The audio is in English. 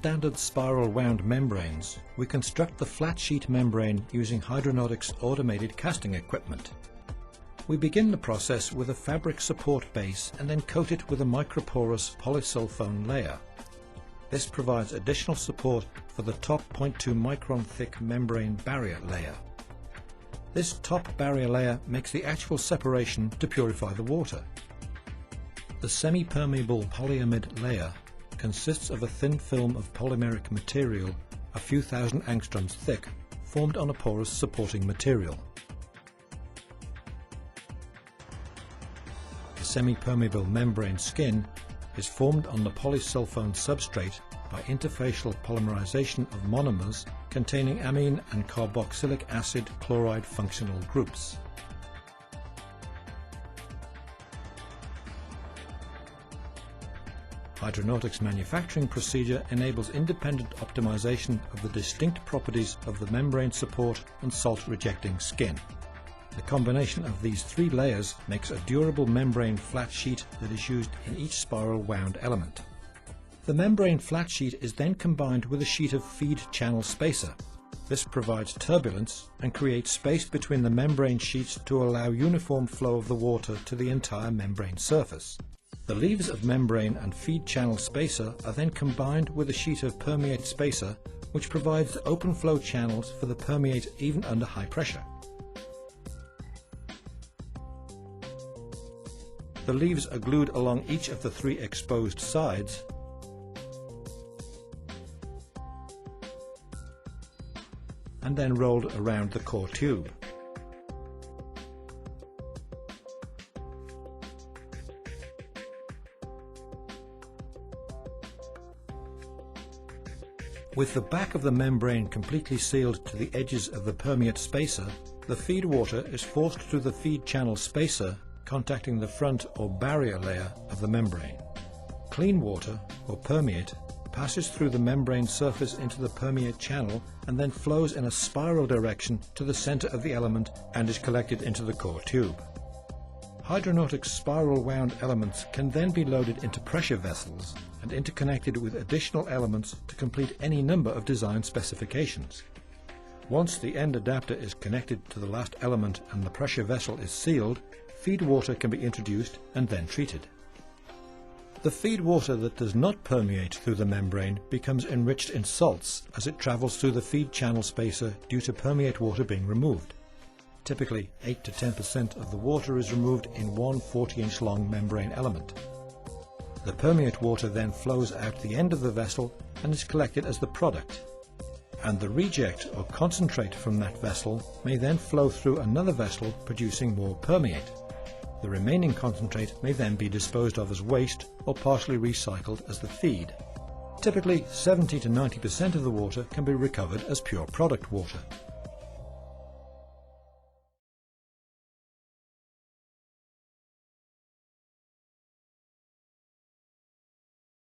standard spiral wound membranes, we construct the flat sheet membrane using Hydranautics automated casting equipment. We begin the process with a fabric support base and then coat it with a microporous polysulfone layer. This provides additional support for the top 0.2 micron thick membrane barrier layer. This top barrier layer makes the actual separation to purify the water. The semi-permeable polyamide layer consists of a thin film of polymeric material a few thousand angstroms thick, formed on a porous supporting material. The semi-permeable membrane skin is formed on the polysulfone substrate by interfacial polymerization of monomers containing amine and carboxylic acid chloride functional groups. Hydranautics manufacturing procedure enables independent optimization of the distinct properties of the membrane support and salt-rejecting skin. The combination of these three layers makes a durable membrane flat sheet that is used in each spiral wound element. The membrane flat sheet is then combined with a sheet of feed channel spacer. This provides turbulence and creates space between the membrane sheets to allow uniform flow of the water to the entire membrane surface. The leaves of membrane and feed channel spacer are then combined with a sheet of permeate spacer, which provides open flow channels for the permeate even under high pressure. The leaves are glued along each of the three exposed sides and then rolled around the core tube. With the back of the membrane completely sealed to the edges of the permeate spacer, the feed water is forced through the feed channel spacer, contacting the front or barrier layer of the membrane. Clean water, or permeate, passes through the membrane surface into the permeate channel and then flows in a spiral direction to the center of the element and is collected into the core tube. Hydranautics spiral wound elements can then be loaded into pressure vessels and interconnected with additional elements to complete any number of design specifications. Once the end adapter is connected to the last element and the pressure vessel is sealed, feed water can be introduced and then treated. The feed water that does not permeate through the membrane becomes enriched in salts as it travels through the feed channel spacer due to permeate water being removed. Typically 8 to 10% of the water is removed in one 40-inch long membrane element. The permeate water then flows out the end of the vessel and is collected as the product. And the reject or concentrate from that vessel may then flow through another vessel producing more permeate. The remaining concentrate may then be disposed of as waste or partially recycled as the feed. Typically 70 to 90% of the water can be recovered as pure product water.